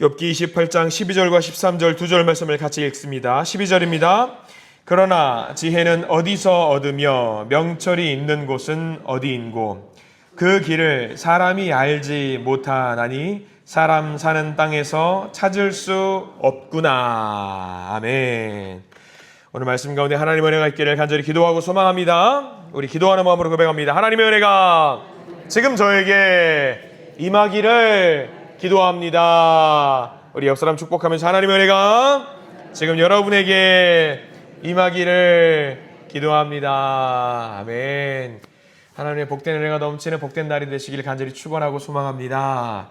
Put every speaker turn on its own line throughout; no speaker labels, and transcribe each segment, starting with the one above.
욥기 28장 12절과 13절 두 절 말씀을 같이 읽습니다. 12절입니다. 그러나 지혜는 어디서 얻으며 명철이 있는 곳은 어디인고 그 길을 사람이 알지 못하나니 사람 사는 땅에서 찾을 수 없구나. 아멘. 오늘 말씀 가운데 하나님의 은혜가 있기를 간절히 기도하고 소망합니다. 우리 기도하는 마음으로 고백합니다. 하나님의 은혜가 지금 저에게 임하기를 기도합니다. 우리 옆 사람 축복하면서 하나님의 은혜가 지금 여러분에게 임하기를 기도합니다. 아멘. 하나님의 복된 은혜가 넘치는 복된 날이 되시기를 간절히 축원하고 소망합니다.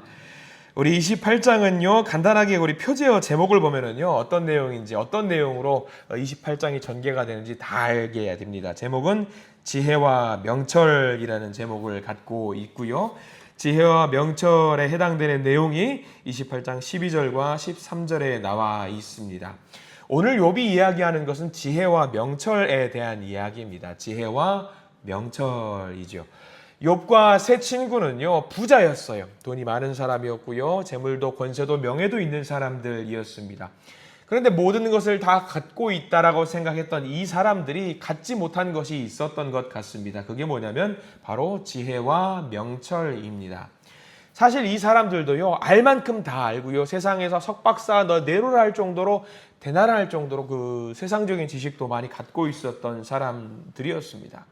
우리 28장은요, 간단하게 우리 표제어 제목을 보면은요, 어떤 내용인지, 어떤 내용으로 28장이 전개가 되는지 다 알게 해야 됩니다. 제목은 지혜와 명철이라는 제목을 갖고 있고요. 지혜와 명철에 해당되는 내용이 28장 12절과 13절에 나와 있습니다. 오늘 욥이 이야기하는 것은 지혜와 명철에 대한 이야기입니다. 지혜와 명철이죠. 욥과 세 친구는요, 부자였어요. 돈이 많은 사람이었고요. 재물도 권세도 명예도 있는 사람들이었습니다. 그런데 모든 것을 다 갖고 있다라고 생각했던 이 사람들이 갖지 못한 것이 있었던 것 같습니다. 그게 뭐냐면 바로 지혜와 명철입니다. 사실 이 사람들도요, 알 만큼 다 알고요. 세상에서 석박사 내로라 할 정도로 대나라 할 정도로 그 세상적인 지식도 많이 갖고 있었던 사람들이었습니다.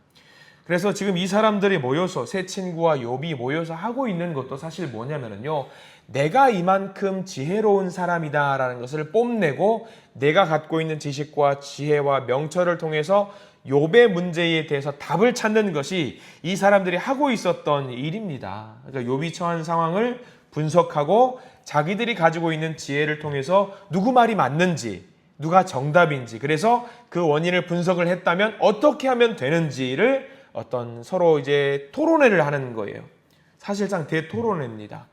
그래서 지금 이 사람들이 모여서 세 친구와 욥이 모여서 하고 있는 것도 사실 뭐냐면요, 내가 이만큼 지혜로운 사람이다라는 것을 뽐내고 내가 갖고 있는 지식과 지혜와 명철을 통해서 욥의 문제에 대해서 답을 찾는 것이 이 사람들이 하고 있었던 일입니다. 그러니까 욥이 처한 상황을 분석하고 자기들이 가지고 있는 지혜를 통해서 누구 말이 맞는지, 누가 정답인지, 그래서 그 원인을 분석을 했다면 어떻게 하면 되는지를 어떤 서로 이제 토론회를 하는 거예요. 사실상 대토론회입니다.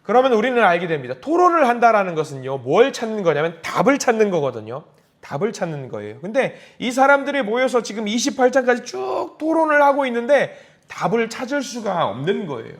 그러면 우리는 알게 됩니다. 토론을 한다라는 것은요, 뭘 찾는 거냐면 답을 찾는 거거든요. 답을 찾는 거예요. 근데 이 사람들이 모여서 지금 28장까지 쭉 토론을 하고 있는데 답을 찾을 수가 없는 거예요.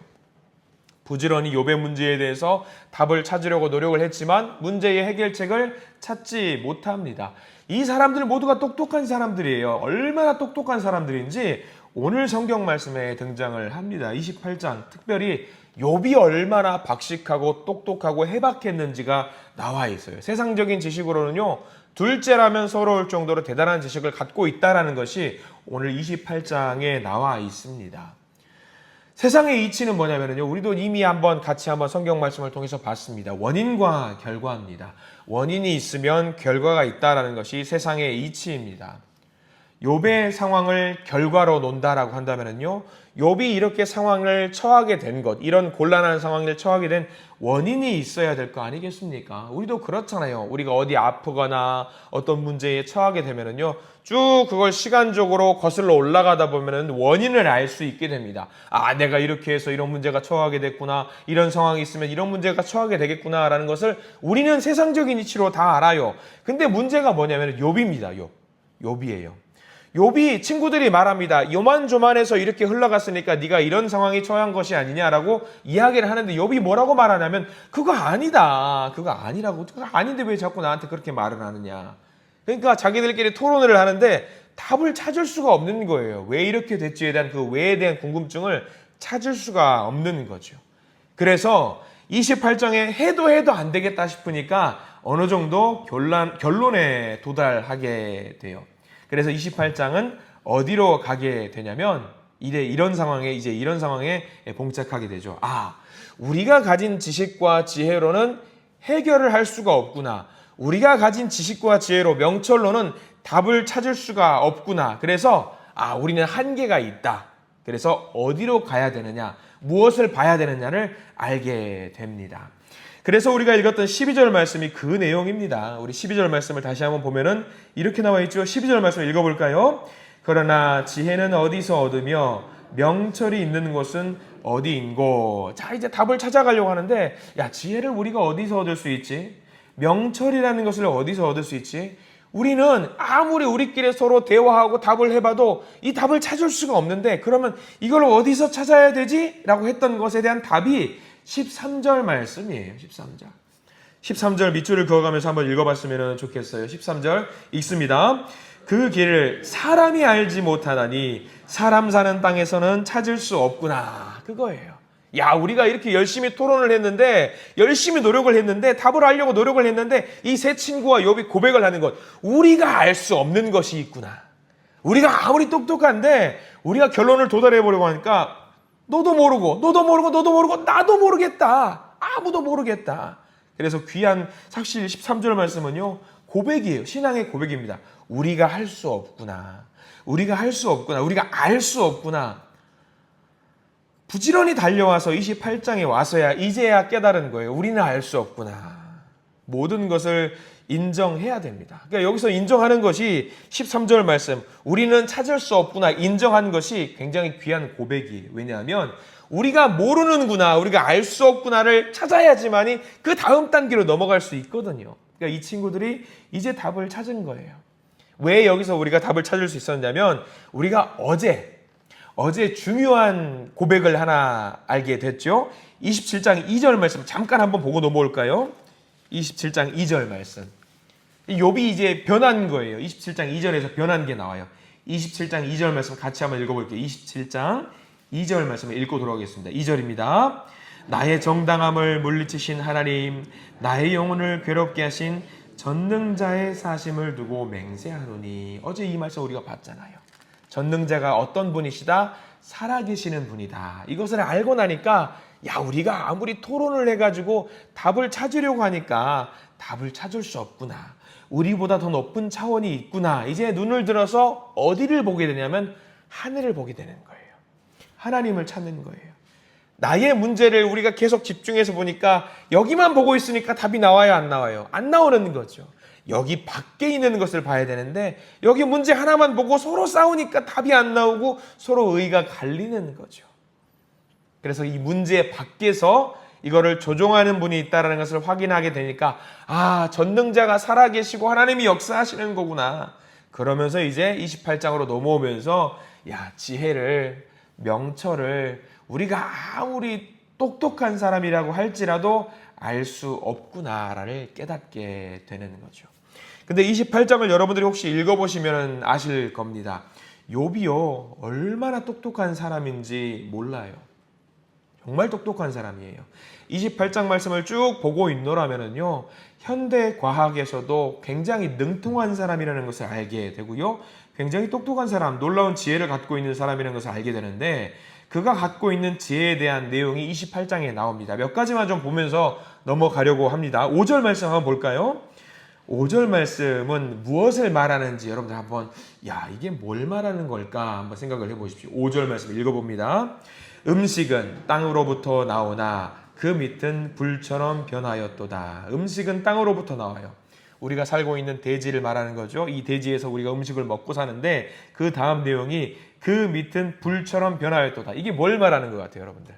부지런히 욥의 문제에 대해서 답을 찾으려고 노력을 했지만 문제의 해결책을 찾지 못합니다. 이 사람들 모두가 똑똑한 사람들이에요. 얼마나 똑똑한 사람들인지 오늘 성경 말씀에 등장을 합니다. 28장 특별히 욥이 얼마나 박식하고 똑똑하고 해박했는지가 나와 있어요. 세상적인 지식으로는요, 둘째라면 서러울 정도로 대단한 지식을 갖고 있다는 것이 오늘 28장에 나와 있습니다. 세상의 이치는 뭐냐면요, 우리도 이미 같이 한번 성경 말씀을 통해서 봤습니다. 원인과 결과입니다. 원인이 있으면 결과가 있다는 것이 세상의 이치입니다. 욥의 상황을 결과로 논다라고 한다면요, 욥이 이렇게 상황을 처하게 된 것, 이런 곤란한 상황을 처하게 된 원인이 있어야 될 거 아니겠습니까? 우리도 그렇잖아요. 우리가 어디 아프거나 어떤 문제에 처하게 되면요, 쭉 그걸 시간적으로 거슬러 올라가다 보면은 원인을 알 수 있게 됩니다. 아, 내가 이렇게 해서 이런 문제가 처하게 됐구나, 이런 상황이 있으면 이런 문제가 처하게 되겠구나라는 것을 우리는 세상적인 이치로 다 알아요. 근데 문제가 뭐냐면 욥입니다. 욥이에요. 욥이 친구들이 말합니다. 요만조만해서 이렇게 흘러갔으니까 네가 이런 상황에 처한 것이 아니냐라고 이야기를 하는데 욥이 뭐라고 말하냐면 그거 아니다. 그거 아니라고. 그거 아닌데 왜 자꾸 나한테 그렇게 말을 하느냐. 그러니까 자기들끼리 토론을 하는데 답을 찾을 수가 없는 거예요. 왜 이렇게 됐지에 대한 그 왜에 대한 궁금증을 찾을 수가 없는 거죠. 그래서 28장에 해도 안 되겠다 싶으니까 어느 정도 결론에 도달하게 돼요. 그래서 28장은 어디로 가게 되냐면 이런 상황에 봉착하게 되죠. 아, 우리가 가진 지식과 지혜로는 해결을 할 수가 없구나. 우리가 가진 지식과 지혜로 명철로는 답을 찾을 수가 없구나. 그래서 우리는 한계가 있다. 그래서 어디로 가야 되느냐, 무엇을 봐야 되느냐를 알게 됩니다. 그래서 우리가 읽었던 12절 말씀이 그 내용입니다. 우리 12절 말씀을 다시 한번 보면은 이렇게 나와 있죠. 12절 말씀을 읽어볼까요? 그러나 지혜는 어디서 얻으며 명철이 있는 곳은 어디인고. 자, 이제 답을 찾아가려고 하는데, 야, 지혜를 우리가 어디서 얻을 수 있지? 명철이라는 것을 어디서 얻을 수 있지? 우리는 아무리 우리끼리 서로 대화하고 답을 해봐도 이 답을 찾을 수가 없는데, 그러면 이걸 어디서 찾아야 되지? 라고 했던 것에 대한 답이 13절 말씀이에요. 13절. 13절 밑줄을 그어가면서 한번 읽어봤으면 좋겠어요. 13절 읽습니다. 그 길을 사람이 알지 못하다니 사람 사는 땅에서는 찾을 수 없구나. 그거예요. 야, 우리가 이렇게 열심히 토론을 했는데, 열심히 노력을 했는데, 답을 알려고 노력을 했는데, 이 세 친구와 욥이 고백을 하는 것, 우리가 알 수 없는 것이 있구나. 우리가 아무리 똑똑한데 우리가 결론을 도달해 보려고 하니까 너도 모르고 나도 모르겠다. 아무도 모르겠다. 그래서 귀한 사실 13절 말씀은요, 고백이에요. 신앙의 고백입니다. 우리가 할 수 없구나. 우리가 할 수 없구나. 우리가 알 수 없구나. 부지런히 달려와서 28장에 와서야 이제야 깨달은 거예요. 우리는 알 수 없구나. 모든 것을 인정해야 됩니다. 그러니까 여기서 인정하는 것이 13절 말씀, 우리는 찾을 수 없구나 인정하는 것이 굉장히 귀한 고백이에요. 왜냐하면 우리가 모르는구나, 우리가 알 수 없구나를 찾아야지만이 그 다음 단계로 넘어갈 수 있거든요. 그러니까 이 친구들이 이제 답을 찾은 거예요. 왜 여기서 우리가 답을 찾을 수 있었냐면 우리가 어제 중요한 고백을 하나 알게 됐죠. 27장 2절 말씀 잠깐 한번 보고 넘어올까요? 27장 2절 말씀. 욥이 이제 변한 거예요. 27장 2절에서 변한 게 나와요. 27장 2절 말씀 같이 한번 읽어볼게요. 27장 2절 말씀을 읽고 돌아오겠습니다. 2절입니다. 나의 정당함을 물리치신 하나님, 나의 영혼을 괴롭게 하신 전능자의 사심을 두고 맹세하노니. 어제 이 말씀 우리가 봤잖아요. 전능자가 어떤 분이시다? 살아계시는 분이다. 이것을 알고 나니까 야, 우리가 아무리 토론을 해가지고 답을 찾으려고 하니까 답을 찾을 수 없구나. 우리보다 더 높은 차원이 있구나. 이제 눈을 들어서 어디를 보게 되냐면 하늘을 보게 되는 거예요. 하나님을 찾는 거예요. 나의 문제를 우리가 계속 집중해서 보니까 여기만 보고 있으니까 답이 나와요, 안 나와요? 안 나오는 거죠. 여기 밖에 있는 것을 봐야 되는데 여기 문제 하나만 보고 서로 싸우니까 답이 안 나오고 서로 의가 갈리는 거죠. 그래서 이 문제 밖에서 이거를 조종하는 분이 있다는 것을 확인하게 되니까 아, 전능자가 살아계시고 하나님이 역사하시는 거구나. 그러면서 이제 28장으로 넘어오면서 야, 지혜를, 명철을 우리가 아무리 똑똑한 사람이라고 할지라도 알 수 없구나를 깨닫게 되는 거죠. 근데 28장을 여러분들이 혹시 읽어보시면 아실 겁니다. 욥이요, 얼마나 똑똑한 사람인지 몰라요. 정말 똑똑한 사람이에요. 28장 말씀을 쭉 보고 있노라면요, 현대 과학에서도 굉장히 능통한 사람이라는 것을 알게 되고요, 굉장히 똑똑한 사람, 놀라운 지혜를 갖고 있는 사람이라는 것을 알게 되는데, 그가 갖고 있는 지혜에 대한 내용이 28장에 나옵니다. 몇 가지만 좀 보면서 넘어가려고 합니다. 5절 말씀 한번 볼까요? 5절 말씀은 무엇을 말하는지 여러분들 한번 야, 이게 뭘 말하는 걸까 한번 생각을 해보십시오. 5절 말씀 읽어봅니다. 음식은 땅으로부터 나오나 그 밑은 불처럼 변하였도다. 음식은 땅으로부터 나와요. 우리가 살고 있는 대지를 말하는 거죠. 이 대지에서 우리가 음식을 먹고 사는데 그 다음 내용이 그 밑은 불처럼 변하였도다. 이게 뭘 말하는 것 같아요, 여러분들?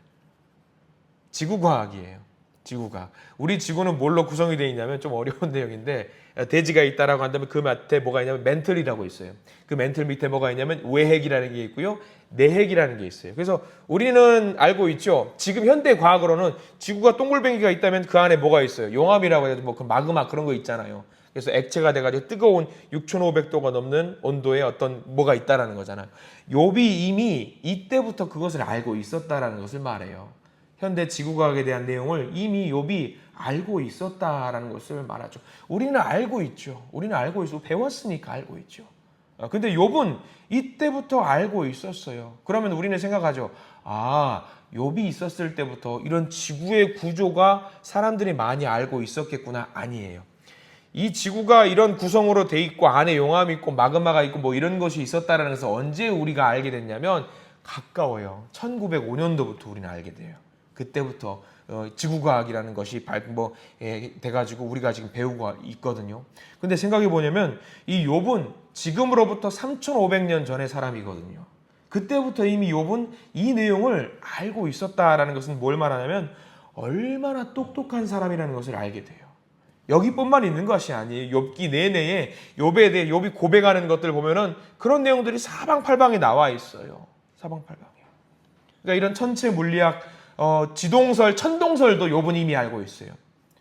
지구과학이에요. 지구과학. 우리 지구는 뭘로 구성이 되어 있냐면 좀 어려운 내용인데 대지가 있다라고 한다면 그 밑에 뭐가 있냐면 멘틀이라고 있어요. 그 멘틀 밑에 뭐가 있냐면 외핵이라는 게 있고요, 내핵이라는 게 있어요. 그래서 우리는 알고 있죠. 지금 현대 과학으로는 지구가 동글뱅이가 있다면 그 안에 뭐가 있어요? 용암이라고 해서 뭐 그 마그마 그런 거 있잖아요. 그래서 액체가 돼가지고 뜨거운 6,500도가 넘는 온도의 어떤 뭐가 있다라는 거잖아요. 욥이 이미 이때부터 그것을 알고 있었다라는 것을 말해요. 현대 지구과학에 대한 내용을 이미 욥이 알고 있었다라는 것을 말하죠. 우리는 알고 있죠. 우리는 알고 있고 배웠으니까 알고 있죠. 근데 욥은 이때부터 알고 있었어요. 그러면 우리는 생각하죠. 아, 욥이 있었을 때부터 이런 지구의 구조가 사람들이 많이 알고 있었겠구나. 아니에요. 이 지구가 이런 구성으로 돼 있고 안에 용암이 있고 마그마가 있고 뭐 이런 것이 있었다라는 것을 언제 우리가 알게 됐냐면 가까워요. 1905년도부터 우리는 알게 돼요. 그때부터 지구과학이라는 것이 돼가지고 우리가 지금 배우고 있거든요. 근데 생각해 보냐면 이 욥은 지금으로부터 3,500년 전의 사람이거든요. 그때부터 이미 욥은 이 내용을 알고 있었다라는 것은 뭘 말하냐면 얼마나 똑똑한 사람이라는 것을 알게 돼요. 여기뿐만 있는 것이 아니에요. 욥기 내내에 욥에 대해 욥이 고백하는 것들 보면은 그런 내용들이 사방팔방에 나와 있어요. 사방팔방에. 그러니까 이런 천체 물리학 지동설, 천동설도 욥은 이미 알고 있어요.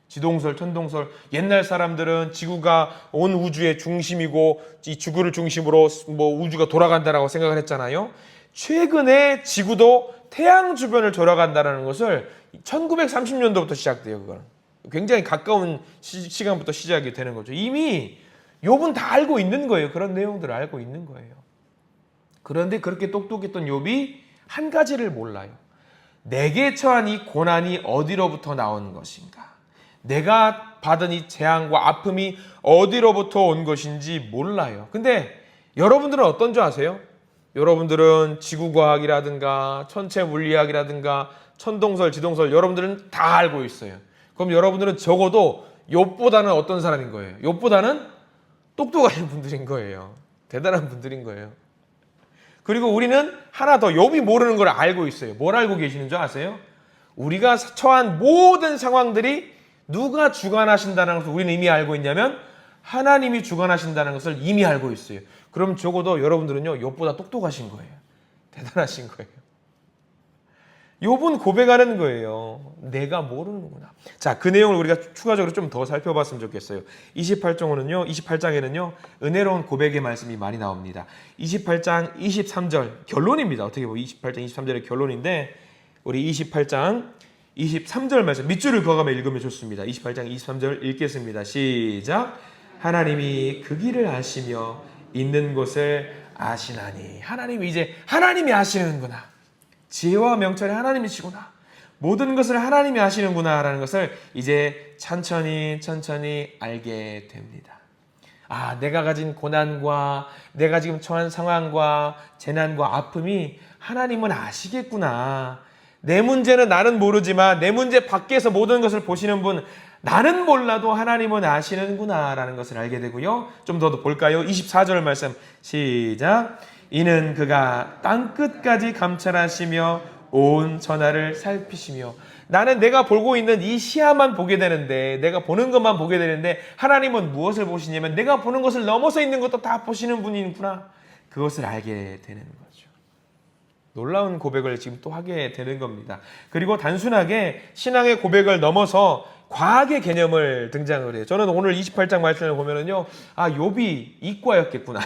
지동설, 천동설. 옛날 사람들은 지구가 온 우주의 중심이고 이 지구를 중심으로 뭐 우주가 돌아간다라고 생각을 했잖아요. 최근에 지구도 태양 주변을 돌아간다는 것을 1930년도부터 시작돼요. 그거는 굉장히 가까운 시간부터 시작이 되는 거죠. 이미 욥은 다 알고 있는 거예요. 그런 내용들을 알고 있는 거예요. 그런데 그렇게 똑똑했던 욥이 한 가지를 몰라요. 내게 처한 이 고난이 어디로부터 나온 것인가? 내가 받은 이 재앙과 아픔이 어디로부터 온 것인지 몰라요. 근데 여러분들은 어떤 줄 아세요? 여러분들은 지구과학이라든가 천체 물리학이라든가 천동설, 지동설 여러분들은 다 알고 있어요. 그럼 여러분들은 적어도 욥보다는 어떤 사람인 거예요? 욥보다는 똑똑하신 분들인 거예요. 대단한 분들인 거예요. 그리고 우리는 하나 더 욥이 모르는 걸 알고 있어요. 뭘 알고 계시는 줄 아세요? 우리가 처한 모든 상황들이 누가 주관하신다는 것을 우리는 이미 알고 있냐면 하나님이 주관하신다는 것을 이미 알고 있어요. 그럼 적어도 여러분들은요 욥보다 똑똑하신 거예요. 대단하신 거예요. 욥은 고백하는 거예요. 내가 모르는구나. 자, 그 내용을 우리가 추가적으로 좀 더 살펴봤으면 좋겠어요. 28장에는요 은혜로운 고백의 말씀이 많이 나옵니다. 28장 23절 결론입니다. 어떻게 보면 28장 23절의 결론인데 우리 28장 23절 말씀 밑줄을 그어가며 읽으면 좋습니다. 28장 23절 읽겠습니다. 시작. 하나님이 그 길을 아시며 있는 곳을 아시나니. 하나님이 아시는구나. 지혜와 명철이 하나님이시구나. 모든 것을 하나님이 아시는구나 라는 것을 이제 천천히 알게 됩니다. 아, 내가 가진 고난과 내가 지금 처한 상황과 재난과 아픔이 하나님은 아시겠구나. 내 문제는 나는 모르지만 내 문제 밖에서 모든 것을 보시는 분 나는 몰라도 하나님은 아시는구나 라는 것을 알게 되고요. 좀 더 볼까요? 24절 말씀 시작. 이는 그가 땅끝까지 감찰하시며 온 천하를 살피시며. 나는 내가 보고 있는 이 시야만 보게 되는데 내가 보는 것만 보게 되는데 하나님은 무엇을 보시냐면 내가 보는 것을 넘어서 있는 것도 다 보시는 분이구나. 그것을 알게 되는 거죠. 놀라운 고백을 지금 또 하게 되는 겁니다. 그리고 단순하게 신앙의 고백을 넘어서 과학의 개념을 등장을 해요. 저는 오늘 28장 말씀을 보면은요, 아, 욥이 이과였겠구나.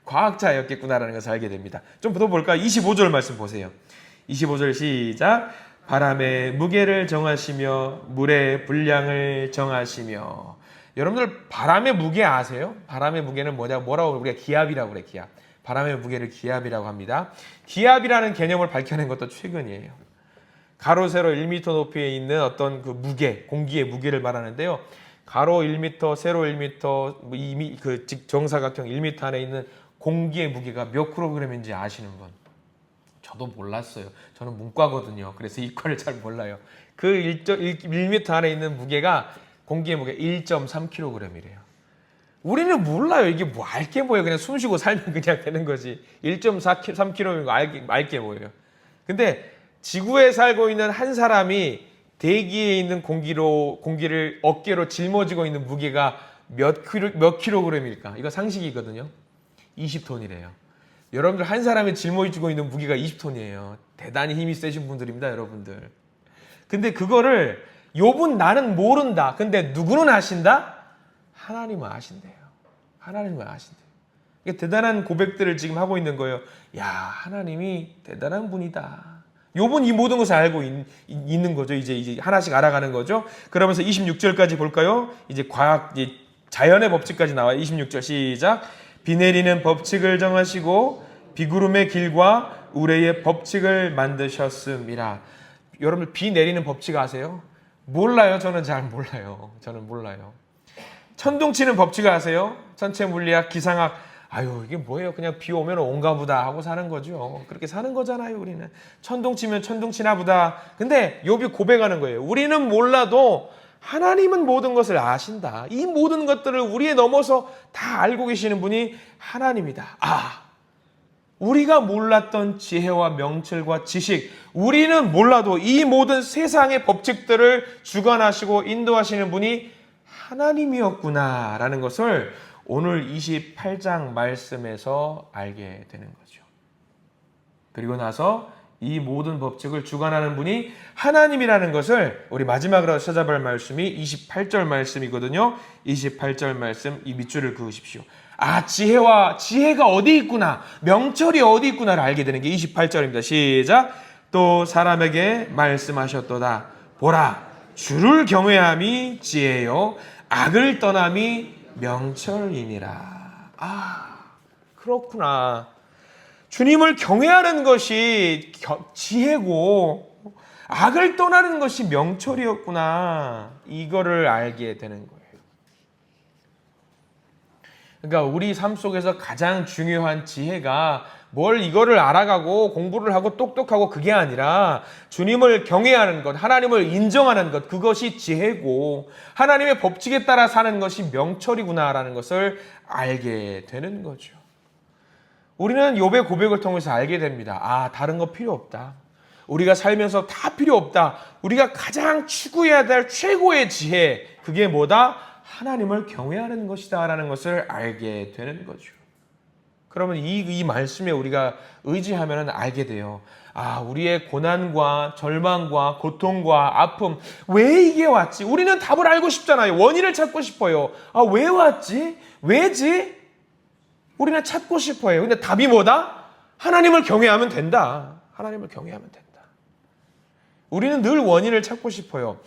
과학자였겠구나라는 것을 알게 됩니다. 좀 더 볼까? 25절 말씀 보세요. 25절 시작. 바람의 무게를 정하시며 물의 분량을 정하시며. 여러분들 바람의 무게 아세요? 바람의 무게는 뭐라고 우리가 기압이라고 그래. 기압. 바람의 무게를 기압이라고 합니다. 기압이라는 개념을 밝혀낸 것도 최근이에요. 가로 세로 1m 높이에 있는 어떤 그 무게, 공기의 무게를 말하는데요. 가로 1m, 세로 1m, 그 정사각형 1m 안에 있는 공기의 무게가 몇 킬로그램인지 아시는 분? 저도 몰랐어요. 저는 문과거든요. 그래서 이과를 잘 몰라요. 그 1m 안에 있는 무게가 공기의 무게 1.3kg이래요. 우리는 몰라요. 이게 뭐 알게 뭐예요. 그냥 숨 쉬고 살면 그냥 되는 거지. 1.3kg인 거 알게 뭐예요. 근데 지구에 살고 있는 한 사람이 대기에 있는 공기를 어깨로 짊어지고 있는 무게가 몇 킬로그램일까? 이거 상식이거든요. 20톤이래요. 여러분들 한 사람이 짊어지고 있는 무게가 20톤이에요. 대단히 힘이 세신 분들입니다, 여러분들. 근데 그거를 욥은 나는 모른다. 근데 누구는 아신다? 하나님은 아신대요. 하나님은 아신대요. 이게 대단한 고백들을 지금 하고 있는 거예요. 야, 하나님이 대단한 분이다. 욥은 이 모든 것을 알고 있는 거죠. 이제 하나씩 알아가는 거죠. 그러면서 26절까지 볼까요? 이제 자연의 법칙까지 나와요. 26절 시작. 비 내리는 법칙을 정하시고 비구름의 길과 우레의 법칙을 만드셨음이라. 여러분 비 내리는 법칙 아세요? 몰라요. 저는 잘 몰라요. 저는 몰라요. 천둥 치는 법칙 아세요? 천체 물리학, 기상학. 아유, 이게 뭐예요? 그냥 비 오면 온가 보다 하고 사는 거죠. 그렇게 사는 거잖아요, 우리는. 천둥 치면 천둥 치나 보다. 근데 욥이 고백하는 거예요. 우리는 몰라도 하나님은 모든 것을 아신다. 이 모든 것들을 우리에 넘어서 다 알고 계시는 분이 하나님이다. 아, 우리가 몰랐던 지혜와 명철과 지식, 우리는 몰라도 이 모든 세상의 법칙들을 주관하시고 인도하시는 분이 하나님이었구나라는 것을 오늘 28장 말씀에서 알게 되는 거죠. 그리고 나서 이 모든 법칙을 주관하는 분이 하나님이라는 것을 우리 마지막으로 찾아볼 말씀이 28절 말씀이거든요. 28절 말씀 이 밑줄을 그으십시오. 아, 지혜가 어디 있구나, 명철이 어디 있구나를 알게 되는 게 28절입니다. 시작. 또 사람에게 말씀하셨도다. 보라, 주를 경외함이 지혜요 악을 떠남이 명철이니라. 아, 그렇구나. 주님을 경외하는 것이 지혜고 악을 떠나는 것이 명철이었구나. 이거를 알게 되는 거예요. 그러니까 우리 삶 속에서 가장 중요한 지혜가 뭘 이거를 알아가고 공부를 하고 똑똑하고 그게 아니라 주님을 경외하는 것, 하나님을 인정하는 것, 그것이 지혜고 하나님의 법칙에 따라 사는 것이 명철이구나라는 것을 알게 되는 거죠. 우리는 욥의 고백을 통해서 알게 됩니다. 아, 다른 거 필요 없다. 우리가 살면서 다 필요 없다. 우리가 가장 추구해야 될 최고의 지혜, 그게 뭐다? 하나님을 경외하는 것이다 라는 것을 알게 되는 거죠. 그러면 이 말씀에 우리가 의지하면 알게 돼요. 아, 우리의 고난과 절망과 고통과 아픔, 왜 이게 왔지? 우리는 답을 알고 싶잖아요. 원인을 찾고 싶어요. 아, 왜 왔지? 왜지? 우리는 찾고 싶어요. 근데 답이 뭐다? 하나님을 경외하면 된다. 하나님을 경외하면 된다. 우리는 늘 원인을 찾고 싶어요.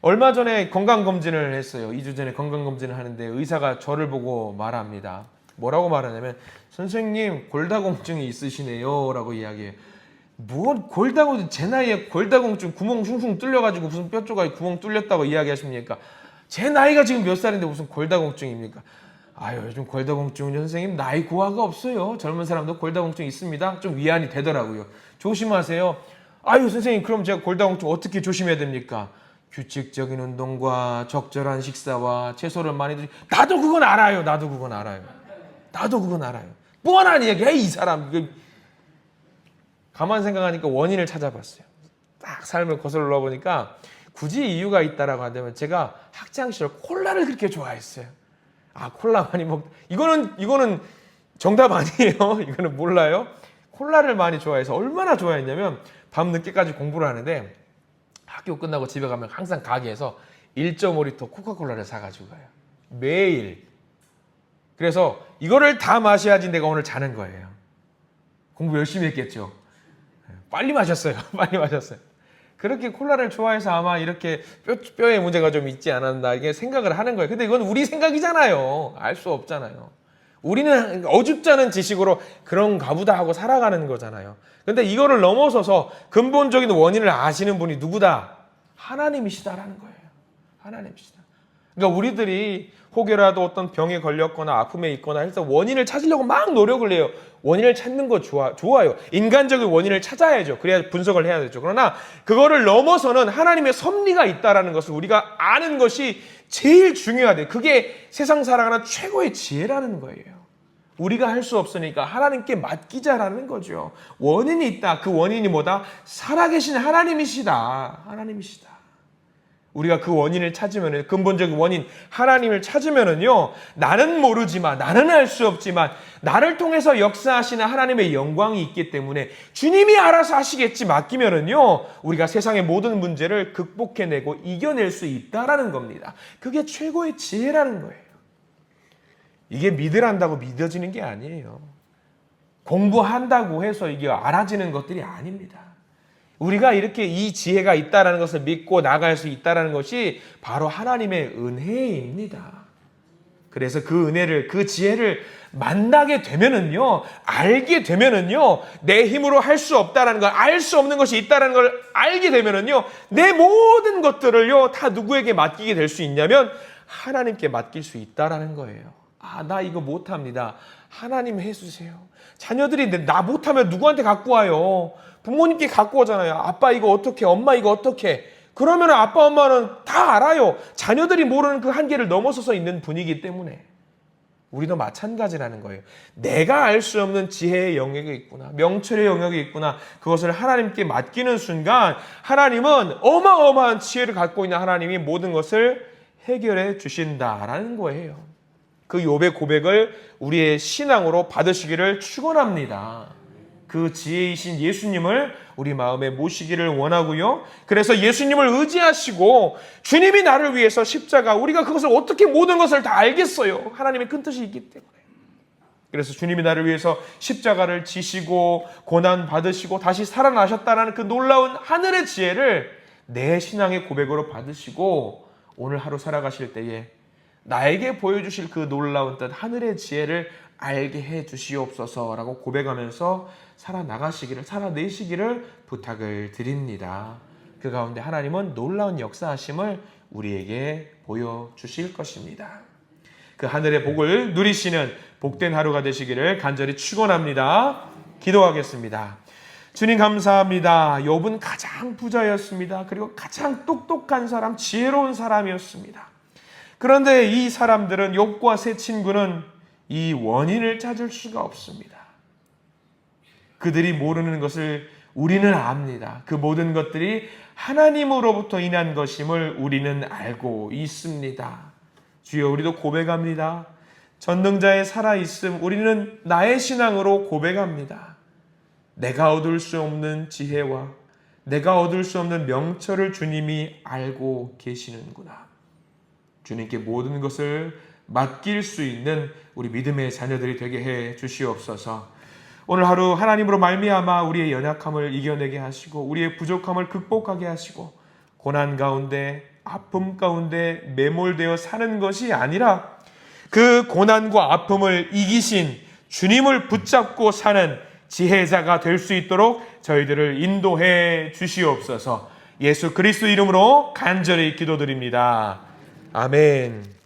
얼마 전에 건강검진을 했어요. 2주 전에 건강검진을 하는데 의사가 저를 보고 말합니다. 뭐라고 말하냐면, 선생님 골다공증이 있으시네요 라고 이야기해요. 뭐 골다공증, 제 나이에 골다공증 구멍 흉흉 뚫려가지고 무슨 뼈 조각이 구멍 뚫렸다고 이야기하십니까? 제 나이가 지금 몇 살인데 무슨 골다공증입니까? 아유, 요즘 골다공증은 선생님 나이 고하가 없어요. 젊은 사람도 골다공증 있습니다. 좀 위안이 되더라고요. 조심하세요. 아유, 선생님 그럼 제가 골다공증 어떻게 조심해야 됩니까? 규칙적인 운동과 적절한 식사와 채소를 많이 드시. 나도 그건 알아요. 뻔한 얘기야 이 사람. 가만 생각하니까 원인을 찾아봤어요. 딱 삶을 거슬러 보니까 굳이 이유가 있다라고 한다면 제가 학창시절 콜라를 그렇게 좋아했어요. 아, 콜라 많이 이거는 정답 아니에요. 이거는 몰라요. 콜라를 많이 좋아해서 얼마나 좋아했냐면 밤 늦게까지 공부를 하는데 학교 끝나고 집에 가면 항상 가게에서 1.5리터 코카콜라를 사가지고 가요. 매일. 그래서 이거를 다 마셔야지 내가 오늘 자는 거예요. 공부 열심히 했겠죠. 빨리 마셨어요. 그렇게 콜라를 좋아해서 아마 이렇게 뼈에 문제가 좀 있지 않았나 이게 생각을 하는 거예요. 근데 이건 우리 생각이잖아요. 알 수 없잖아요. 우리는 어줍지 않은 지식으로 그런가 보다 하고 살아가는 거잖아요. 근데 이거를 넘어서서 근본적인 원인을 아시는 분이 누구다? 하나님이시다라는 거예요. 하나님이시다. 그러니까 우리들이 혹여라도 어떤 병에 걸렸거나 아픔에 있거나 해서 원인을 찾으려고 막 노력을 해요. 원인을 찾는 거 좋아요. 인간적인 원인을 찾아야죠. 그래야 분석을 해야 되죠. 그러나 그거를 넘어서는 하나님의 섭리가 있다라는 것을 우리가 아는 것이 제일 중요하대. 그게 세상 살아가는 최고의 지혜라는 거예요. 우리가 할 수 없으니까 하나님께 맡기자라는 거죠. 원인이 있다. 그 원인이 뭐다? 살아계신 하나님이시다. 우리가 그 원인을 찾으면, 근본적인 원인 하나님을 찾으면은요, 나는 모르지만, 나는 알 수 없지만 나를 통해서 역사하시는 하나님의 영광이 있기 때문에 주님이 알아서 하시겠지 맡기면은요, 우리가 세상의 모든 문제를 극복해내고 이겨낼 수 있다라는 겁니다. 그게 최고의 지혜라는 거예요. 이게 믿으란다고 믿어지는 게 아니에요. 공부한다고 해서 이게 알아지는 것들이 아닙니다. 우리가 이렇게 이 지혜가 있다는 것을 믿고 나갈 수 있다는 것이 바로 하나님의 은혜입니다. 그래서 그 은혜를, 그 지혜를 만나게 되면은요, 알게 되면은요, 내 힘으로 할 수 없다는 걸, 알 수 없는 것이 있다는 걸 알게 되면은요, 내 모든 것들을요, 다 누구에게 맡기게 될 수 있냐면 하나님께 맡길 수 있다라는 거예요. 아, 나 이거 못합니다. 하나님 해주세요. 자녀들이 나 못하면 누구한테 갖고 와요? 부모님께 갖고 오잖아요. 아빠 이거 어떻게, 엄마 이거 어떻게. 그러면 아빠 엄마는 다 알아요. 자녀들이 모르는 그 한계를 넘어서서 있는 분이기 때문에. 우리도 마찬가지라는 거예요. 내가 알 수 없는 지혜의 영역이 있구나, 명철의 영역이 있구나. 그것을 하나님께 맡기는 순간 하나님은 어마어마한 지혜를 갖고 있는 하나님이 모든 것을 해결해 주신다라는 거예요. 그 욥의 고백을 우리의 신앙으로 받으시기를 축원합니다. 그 지혜이신 예수님을 우리 마음에 모시기를 원하고요. 그래서 예수님을 의지하시고 주님이 나를 위해서 십자가, 우리가 그것을 어떻게 모든 것을 다 알겠어요. 하나님의 큰 뜻이 있기 때문에. 그래서 주님이 나를 위해서 십자가를 지시고 고난 받으시고 다시 살아나셨다는 그 놀라운 하늘의 지혜를 내 신앙의 고백으로 받으시고 오늘 하루 살아가실 때에 나에게 보여주실 그 놀라운 뜻, 하늘의 지혜를 알게 해 주시옵소서라고 고백하면서 살아내시기를 부탁을 드립니다. 그 가운데 하나님은 놀라운 역사하심을 우리에게 보여주실 것입니다. 그 하늘의 복을 누리시는 복된 하루가 되시기를 간절히 축원합니다. 기도하겠습니다. 주님 감사합니다. 욥은 가장 부자였습니다. 그리고 가장 똑똑한 사람, 지혜로운 사람이었습니다. 그런데 이 사람들은, 욥과 세 친구는 이 원인을 찾을 수가 없습니다. 그들이 모르는 것을 우리는 압니다. 그 모든 것들이 하나님으로부터 인한 것임을 우리는 알고 있습니다. 주여, 우리도 고백합니다. 전능자의 살아있음, 우리는 나의 신앙으로 고백합니다. 내가 얻을 수 없는 지혜와 내가 얻을 수 없는 명철을 주님이 알고 계시는구나. 주님께 모든 것을 맡길 수 있는 우리 믿음의 자녀들이 되게 해 주시옵소서. 오늘 하루 하나님으로 말미암아 우리의 연약함을 이겨내게 하시고 우리의 부족함을 극복하게 하시고 고난 가운데, 아픔 가운데 매몰되어 사는 것이 아니라 그 고난과 아픔을 이기신 주님을 붙잡고 사는 지혜자가 될 수 있도록 저희들을 인도해 주시옵소서. 예수 그리스도 이름으로 간절히 기도드립니다. 아멘.